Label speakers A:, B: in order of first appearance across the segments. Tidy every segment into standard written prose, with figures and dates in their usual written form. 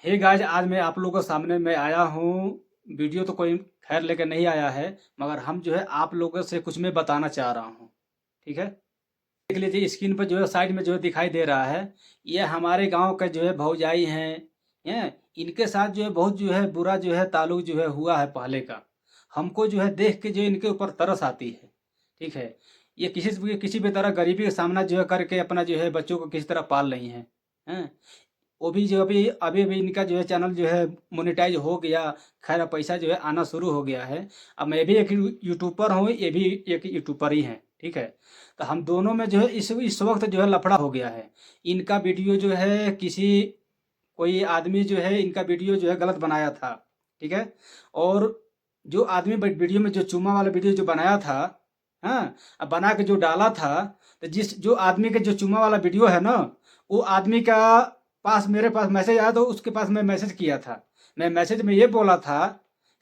A: Hey guys, आज मैं आप लोगों के सामने मैं आया हूँ। वीडियो तो कोई खैर लेकर नहीं आया है, मगर हम जो है आप लोगों से कुछ मैं बताना चाह रहा हूँ। ठीक है, देख लीजिए स्क्रीन पर जो है साइड में जो है दिखाई दे रहा है। ये हमारे गांव के जो है भौजाई हैं। इनके साथ जो है बहुत जो है बुरा जो है ताल्लुक जो है हुआ है पहले का। हमको जो है देख के जो है इनके ऊपर तरस आती है। ठीक है, ये किसी भी तरह गरीबी का सामना जो है करके अपना जो है बच्चों को किसी तरह पाल रही हैं। वो भी जो अभी अभी अभी इनका जो है चैनल जो है मोनेटाइज हो गया। खैर अब पैसा जो है आना शुरू हो गया है। अब मैं भी एक यूट्यूबर हूँ, ये भी एक यूट्यूबर ही हैं। ठीक है, तो हम दोनों में जो है इस वक्त जो है लफड़ा हो गया है। इनका वीडियो जो है किसी कोई आदमी जो है इनका वीडियो जो है गलत बनाया था। ठीक है, और जो आदमी वीडियो में जो चूमा वाला वीडियो जो बनाया था, हाँ, अब बना के जो डाला था, तो जिस जो आदमी के जो चूमा वाला वीडियो है ना, वो आदमी का पास मेरे पास मैसेज आया, तो उसके पास मैं मैसेज किया था। मैं मैसेज में ये बोला था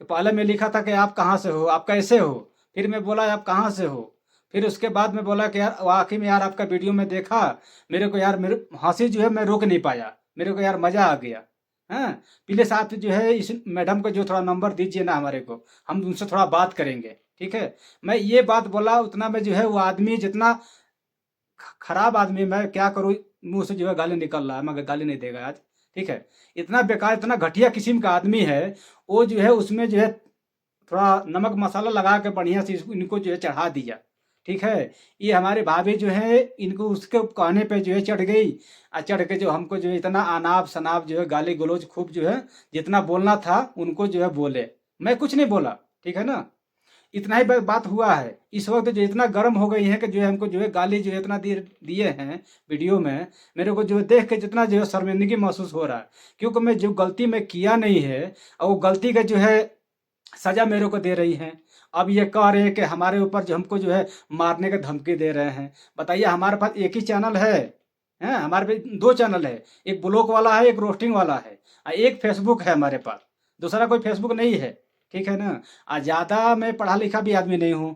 A: कि पहले मैं लिखा था कि आप कहाँ से हो, आप कैसे हो। फिर मैं बोला आप कहाँ से हो। फिर उसके बाद मैं बोला कि यार वाकई में यार आपका वीडियो में देखा, मेरे को यार मेरे हंसी जो है मैं रोक नहीं पाया, मेरे को यार मज़ा आ गया। हाँ, प्लीज़ आप जो है इस मैडम को जो थोड़ा नंबर दीजिए ना हमारे को, हम उनसे थोड़ा बात करेंगे। ठीक है, मैं ये बात बोला, उतना में जो है वो आदमी जितना खराब आदमी, मैं क्या करूँ, मुंह से जो है गाली निकल रहा है मगर गाली नहीं देगा आज। ठीक है, इतना बेकार इतना घटिया किस्म का आदमी है। वो जो है उसमें जो है थोड़ा नमक मसाला लगा के बढ़िया से इनको जो है चढ़ा दिया। ठीक है, ये हमारे भाभी जो है इनको उसके कहने पे जो है चढ़ गई। और चढ़ के जो हमको जो है इतना अनाप शनाप जो है गाली गलौज खूब जो है जितना बोलना था उनको जो है बोले। मैं कुछ नहीं बोला। ठीक है ना, इतना ही बात हुआ है। इस वक्त जो इतना गर्म हो गई है कि जो है हमको जो है गाली जो है इतना दिए हैं वीडियो में। मेरे को जो है देख के जितना जो है शर्मिंदगी महसूस हो रहा है, क्योंकि मैं जो गलती मैं किया नहीं है, और वो गलती का जो है सजा मेरे को दे रही हैं। अब ये कह रहे हैं कि हमारे ऊपर जो हमको जो है मारने का धमकी दे रहे हैं। बताइए, हमारे पास एक ही चैनल है। हैं, हमारे पे दो चैनल है, एक ब्लॉग वाला है, एक रोस्टिंग वाला है, और एक फेसबुक है हमारे पास। दूसरा कोई फेसबुक नहीं है। ठीक है ना, ज़्यादा मैं पढ़ा लिखा भी आदमी नहीं हूँ।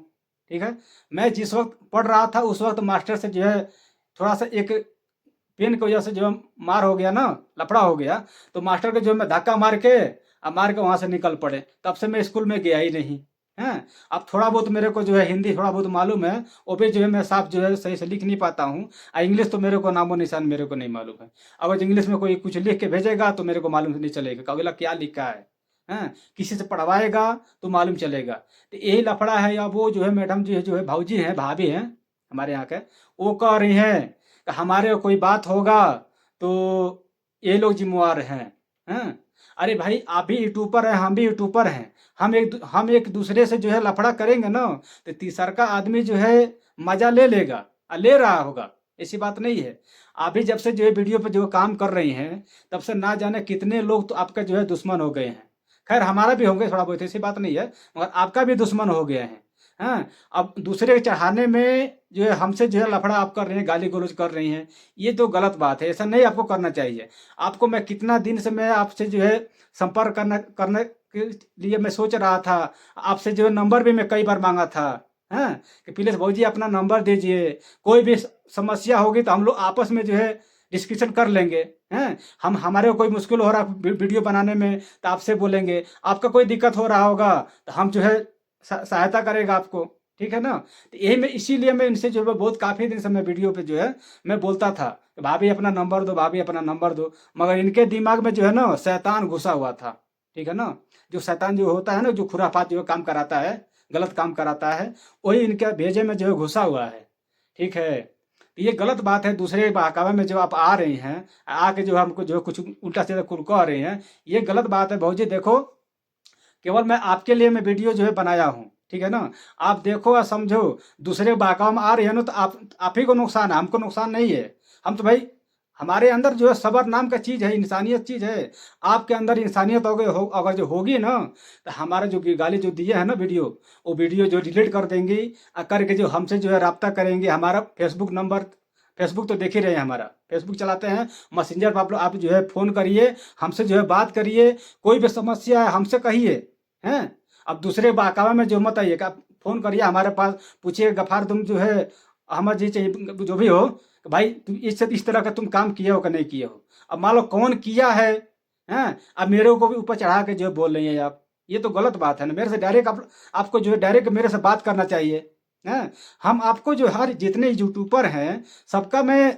A: ठीक है, मैं जिस वक्त पढ़ रहा था उस वक्त मास्टर से जो है थोड़ा सा एक पेन की वजह से जो है मार हो गया ना, लफड़ा हो गया। तो मास्टर के जो है मैं धक्का मार के वहाँ से निकल पड़े। तब से मैं स्कूल में गया ही नहीं। हैं, अब थोड़ा बहुत मेरे को जो है हिंदी थोड़ा बहुत मालूम है, वो भी जो है मैं साफ जो है सही से लिख नहीं पाता हूँ। इंग्लिश तो मेरे को नामो निशान मेरे को नहीं मालूम है। अगर इंग्लिश में कोई कुछ लिख के भेजेगा तो मेरे को मालूम नहीं चलेगा कि अगला क्या लिखा है। हैं, किसी से पढ़वाएगा तो मालूम चलेगा। तो यही लफड़ा है। या वो जो है मैडम जो है भाऊजी हैं, भाभी हैं हमारे यहाँ के, वो कह रही हैं कि हमारे कोई बात होगा तो ये लोग जिम्मेवार हैं। अरे भाई, आप भी यूट्यूबर हैं, हम भी यूट्यूबर हैं। हम एक दूसरे से जो है लफड़ा करेंगे ना, तो तीसरा का आदमी जो है मजा ले लेगा, ले रहा होगा। ऐसी बात नहीं है। आप भी जब से जो है वीडियो पे जो काम कर रही हैं, तब से ना जाने कितने लोग तो आपका जो है दुश्मन हो गए हैं। खैर हमारा भी होंगे थोड़ा बहुत, ऐसी बात नहीं है, मगर आपका भी दुश्मन हो गया है। हाँ, अब दूसरे के चढ़ाने में जो है हमसे जो है लफड़ा आप कर रहे हैं, गाली गलौज कर रही हैं। ये तो गलत बात है, ऐसा नहीं आपको करना चाहिए। आपको मैं कितना दिन से मैं आपसे जो है संपर्क करने के लिए मैं सोच रहा था। आपसे जो है नंबर भी मैं कई बार मांगा था। हैं, कि प्लीज़ भाजी अपना नंबर दीजिए, कोई भी समस्या होगी तो हम लोग आपस में जो है डिस्कशन कर लेंगे। हैं, हम हमारे को कोई मुश्किल हो रहा है वीडियो बनाने में तो आपसे बोलेंगे, आपका कोई दिक्कत हो रहा होगा तो हम जो है सहायता करेगा आपको। ठीक है ना, तो यही मैं इसीलिए मैं इनसे जो है बहुत काफ़ी दिन से मैं वीडियो पे जो है मैं बोलता था कि भाभी अपना नंबर दो, भाभी अपना नंबर दो। मगर इनके दिमाग में जो है ना शैतान घुसा हुआ था। ठीक है ना, जो शैतान जो होता है ना, जो खुराफात जो काम कराता है, गलत काम कराता है, वही इनके भेजे में जो है घुसा हुआ है। ठीक है, तो ये गलत बात है। दूसरे बहकावे में जो आप आ रही हैं, आके जो हमको जो कुछ उल्टा सीधा कुल कह रही हैं, ये गलत बात है। भाजी देखो, केवल मैं आपके लिए मैं वीडियो जो है बनाया हूँ। ठीक है ना, आप देखो और समझो। दूसरे बहकावे में आ रही है ना, तो आप ही को नुकसान है, हमको नुकसान नहीं है। हम तो भाई, हमारे अंदर जो है सबर नाम का चीज़ है, इंसानियत चीज़ है। आपके अंदर इंसानियत अगर जो होगी ना, तो हमारा जो गाली जो दिए है ना वीडियो, वो वीडियो जो डिलीट कर देंगी, करके जो हमसे जो है रब्ता करेंगे। हमारा फेसबुक नंबर, फेसबुक तो देख ही रहे हैं, हमारा फेसबुक चलाते हैं, मैसेंजर पर आप जो है फ़ोन करिए, हमसे जो है बात करिए, कोई भी समस्या है हमसे कहिए। हैं, अब दूसरे बहकावे में जो मत आइए, आप फ़ोन करिए हमारे पास, पूछिए गफ़ार तुम जो है हमें जी चाहिए जो भी हो, कि भाई तुम इस तरह का तुम काम किए हो कि नहीं किए हो। अब मान लो कौन किया है, हैं, अब मेरे को भी ऊपर चढ़ा के जो बोल रही हैं आप, ये तो गलत बात है ना। मेरे से डायरेक्ट आपको जो है डायरेक्ट मेरे से बात करना चाहिए। हैं, हम आपको जो हर जितने यूट्यूबर हैं सबका मैं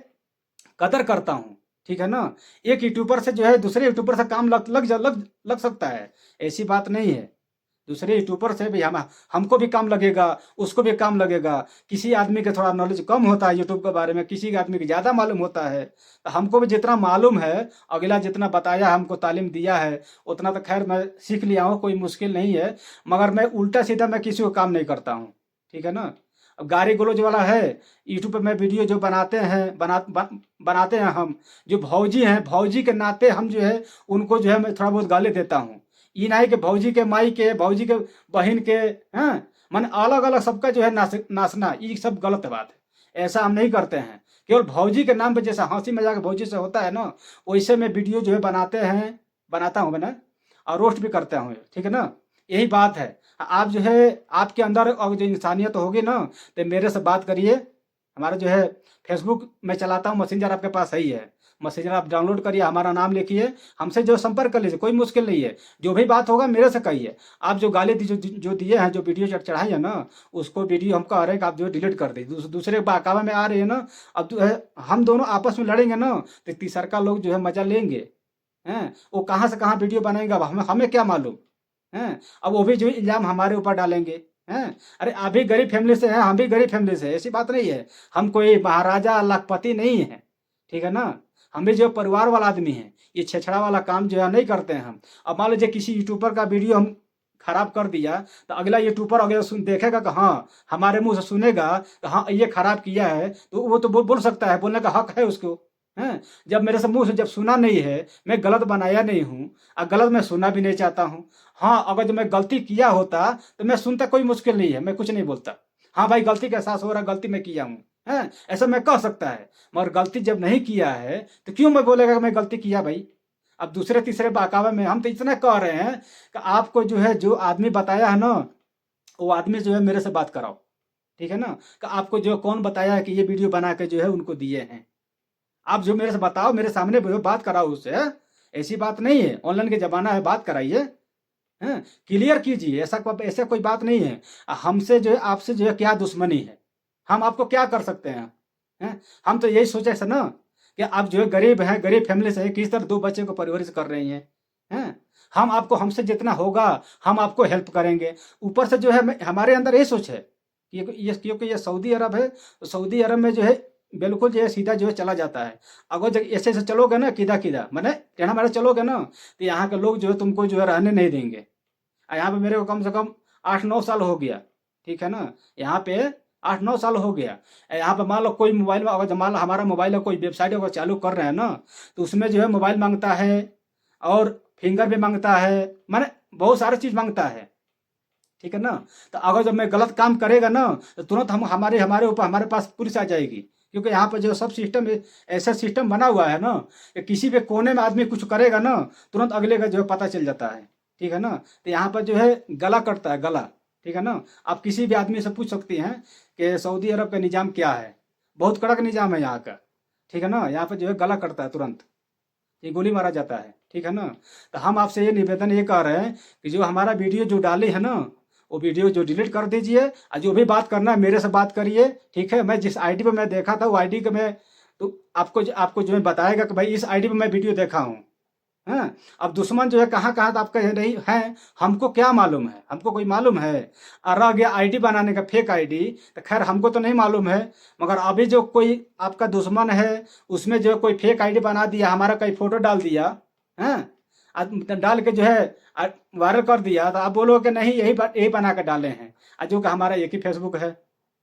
A: कदर करता हूँ, ठीक है ना। एक यूट्यूबर से जो है दूसरे यूट्यूबर से काम लग सकता है, ऐसी बात नहीं है। दूसरे यूट्यूबर से भी हमको भी काम लगेगा, उसको भी काम लगेगा। किसी आदमी के थोड़ा नॉलेज कम होता है यूट्यूब के बारे में, किसी आदमी को ज़्यादा मालूम होता है। तो हमको भी जितना मालूम है, अगला जितना बताया हमको तालीम दिया है, उतना तो खैर मैं सीख लिया हूँ, कोई मुश्किल नहीं है। मगर मैं उल्टा सीधा मैं किसी को काम नहीं करता हूँ, ठीक है ना। अब गाली गलौज वाला है, यूट्यूब पे मैं वीडियो जो बनाते हैं हम, जो भौजी हैं, भौजी के नाते हम जो है उनको जो है मैं थोड़ा बहुत गाली देता हूँ। ये नहीं कि भौजी के माई के, भौजी के बहन के, हैं, मन अलग अलग सबका जो है नाचना, ये सब गलत बात है। ऐसा हम नहीं करते हैं। केवल भौजी के नाम पे जैसा हंसी मजाक भौजी से होता है ना, वैसे में वीडियो जो है बनाता हूँ मैं, और रोस्ट भी करता हूँ, ठीक है ना। यही बात है। आप जो है आपके अंदर और जो इंसानियत होगी ना, तो मेरे से बात करिए। हमारा जो है फेसबुक मैं चलाता हूँ, मैसेंजर आपके पास सही है, मैसेंजर आप डाउनलोड करिए, हमारा नाम लिखिए, हमसे जो संपर्क कर लीजिए, कोई मुश्किल नहीं है। जो भी बात होगा मेरे से कहिए। आप जो गाली जो दिए हैं, जो वीडियो चढ़ाई है ना, उसको वीडियो हम कह रहे हैं कि आप जो डिलीट कर दीजिए। दूसरे बहकावा में आ रही है ना, अब जो है हम दोनों आपस में लड़ेंगे ना, तो तीसरा लोग जो है मजा लेंगे। हैं, वो कहाँ से कहाँ वीडियो बनाएंगे, अब हमें क्या मालूम। हैं, अब वो भी जो इल्ज़ाम हमारे ऊपर डालेंगे। हैं, अरे आप भी गरीब फैमिली से हैं, हम भी गरीब फैमिली से, ऐसी बात नहीं है। हम कोई महाराजा लखपति नहीं है, ठीक है ना। हम भी जो परिवार वाला आदमी है, ये छेछड़ा वाला काम जो है नहीं करते हैं हम। अब मान लीजिए किसी यूट्यूबर का वीडियो हम खराब कर दिया, तो अगला यूट्यूबर अगर देखेगा कि हाँ, हमारे मुंह से सुनेगा कि हाँ ये खराब किया है, तो वो तो बोल सकता है, बोलने का हक है उसको। हैं, जब मेरे से मुंह से जब सुना नहीं है, मैं गलत बनाया नहीं हूँ, और गलत मैं सुनना भी नहीं चाहता हूँ। हाँ, अगर जब मैं गलती किया होता तो मैं सुनता, कोई मुश्किल नहीं है, मैं कुछ नहीं बोलता। हाँ भाई, गलती का एहसास हो रहा है, गलती मैं किया हूँ, हैं, ऐसा मैं कह सकता है। मगर गलती जब नहीं किया है तो क्यों मैं बोलेगा कि मैं गलती किया भाई। अब दूसरे तीसरे बहकावे में हम तो इतना कह रहे हैं कि आपको जो है जो आदमी बताया है ना, वो आदमी जो है मेरे से बात कराओ, ठीक है ना। कि आपको जो कौन बताया है कि ये वीडियो बना के जो है उनको दिए हैं, आप जो मेरे से बताओ, मेरे सामने बात कराओ उससे। ऐसी बात नहीं है, ऑनलाइन के ज़माना है, बात कराइए। हैं, क्लियर कीजिए, ऐसा कोई बात नहीं है। हमसे जो है आपसे जो है क्या दुश्मनी है, हम आपको क्या कर सकते हैं। हैं, हम तो यही सोचे से ना कि आप जो है गरीब हैं, गरीब फैमिली से किस तरह 2 बच्चे को परवरिश कर रही हैं। हैं, हम आपको, हमसे जितना होगा हम आपको हेल्प करेंगे। ऊपर से जो है हमारे अंदर ये सोच है कि क्योंकि ये सऊदी अरब है, तो सऊदी अरब में जो है बिल्कुल जो है सीधा जो है चला जाता है। अगर जब ऐसे ऐसे चलोगे ना, किदा मैंने टेढ़ा मेढ़ा चलोगे ना, तो यहाँ के लोग जो है तुमको जो है रहने नहीं देंगे। यहाँ पे मेरे को कम से कम 8-9 साल हो गया, ठीक है ना। यहाँ पे 8-9 साल हो गया। यहाँ पे मान लो कोई मोबाइल में, अगर मान लो हमारा मोबाइल है, कोई वेबसाइट अगर चालू कर रहे हैं ना, तो उसमें जो है मोबाइल मांगता है और फिंगर भी मांगता है, माने बहुत सारी चीज़ मांगता है, ठीक है ना। तो अगर जब मैं गलत काम करेगा ना, तो तुरंत हम हमारे ऊपर हमारे पास पुलिस आ जाएगी। क्योंकि यहाँ पर जो सब सिस्टम ऐसा सिस्टम बना हुआ है ना, कि किसी भी कोने में आदमी कुछ करेगा ना, तुरंत अगले का जो है पता चल जाता है, ठीक है ना। तो यहाँ पर जो है गला कटता है, गला, ठीक है ना। आप किसी भी आदमी से पूछ सकती हैं कि सऊदी अरब का निज़ाम क्या है, बहुत कड़क निज़ाम है यहाँ का, ठीक है ना। यहाँ पर जो है गला कटता है तुरंत, ये गोली मारा जाता है, ठीक है ना। तो हम आपसे ये निवेदन ये कर रहे हैं कि जो हमारा वीडियो जो डाली है ना, वो वीडियो जो डिलीट कर दीजिए, और जो भी बात करना है मेरे से बात करिए, ठीक है। मैं जिस आईडी पे मैं देखा था, वो आईडी का मैं तो आपको जो है बताएगा कि भाई इस आईडी पे मैं वीडियो देखा हूँ। हैं, अब दुश्मन जो है कहाँ कहाँ तो आपका नहीं है, हमको क्या मालूम है, हमको कोई मालूम है। और रह गया आईडी बनाने का, फेक आईडी, तो खैर हमको तो नहीं मालूम है। मगर अभी जो कोई आपका दुश्मन है, उसमें जो कोई फेक आईडी बना दिया, हमारा कोई फोटो डाल दिया, हैं, डाल के जो है वायरल कर दिया, तो आप बोलो कि नहीं यही बना के डाले हैं, जो कि हमारा एक ही फेसबुक है।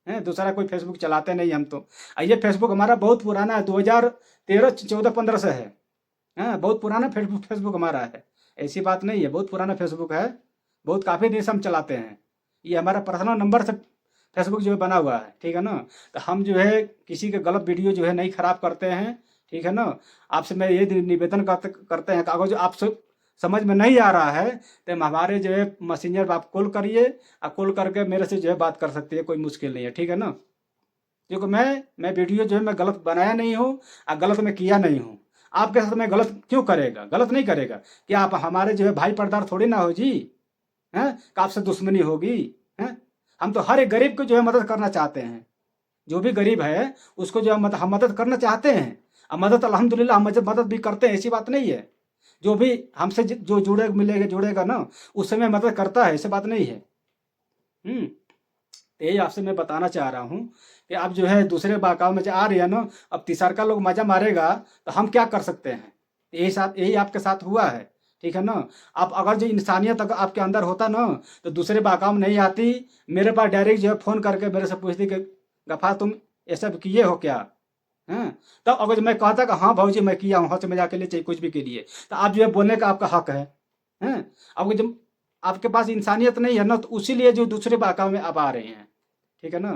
A: हैं, दूसरा कोई फेसबुक चलाते नहीं हम तो। ये फेसबुक हमारा बहुत पुराना है, 2013 14 15 से है। हाँ, बहुत पुराना फेसबुक हमारा है, ऐसी बात नहीं है, बहुत पुराना फेसबुक है, बहुत काफ़ी दिन से हम चलाते हैं। ये हमारा पर्सनल नंबर से फेसबुक जो है बना हुआ है, ठीक है ना। तो हम जो है किसी के गलत वीडियो जो है नहीं खराब करते हैं, ठीक है ना। आपसे मैं ये निवेदन करते हैं कि अगर जो आपसे समझ में नहीं आ रहा है, तो हमारे जो है मैसेंजर पर आप कॉल करिए, और कॉल करके मेरे से जो है बात कर सकती है, कोई मुश्किल नहीं है, ठीक है ना। क्योंकि मैं वीडियो जो है मैं गलत बनाया नहीं हूँ, और गलत मैं किया नहीं हूँ। आपके साथ में गलत क्यों करेगा? गलत नहीं करेगा कि आप हमारे जो है भाई पर्दार थोड़ी ना हो जी, हैं कि आपसे दुश्मनी होगी, हैं? हम तो हर एक गरीब को जो है मदद करना चाहते हैं, जो भी गरीब है उसको जो है हम मदद करना चाहते हैं। अब मदद अल्हम्दुलिल्लाह हम मदद भी करते हैं, ऐसी बात नहीं है। जो भी हमसे जो जुड़ेगा ना, उस समय मदद करता है, ऐसी बात नहीं है। यही आपसे मैं बताना चाह रहा हूँ कि आप जो है दूसरे बहकावे में जो आ रही है ना, अब तीसरा लोग मजा मारेगा तो हम क्या कर सकते हैं? यही आपके साथ हुआ है, ठीक है ना? आप अगर जो इंसानियत अगर आपके अंदर होता ना, तो दूसरे बहकावे में नहीं आती, मेरे पास डायरेक्ट जो है फ़ोन करके मेरे से पूछती कि गफ़ार तुम ये सब किए हो क्या? हैं? तब अगर मैं कहता कि हाँ भाऊजी मैं किया हूँ, हँस मज़ाक के लिए चाहे कुछ भी के लिए, तो आप जो है बोलने का आपका हक है। हैं? अब जब आपके पास इंसानियत नहीं है ना, तो उसीलिए जो दूसरे बहकावे में आप आ रहे हैं, ठीक है ना?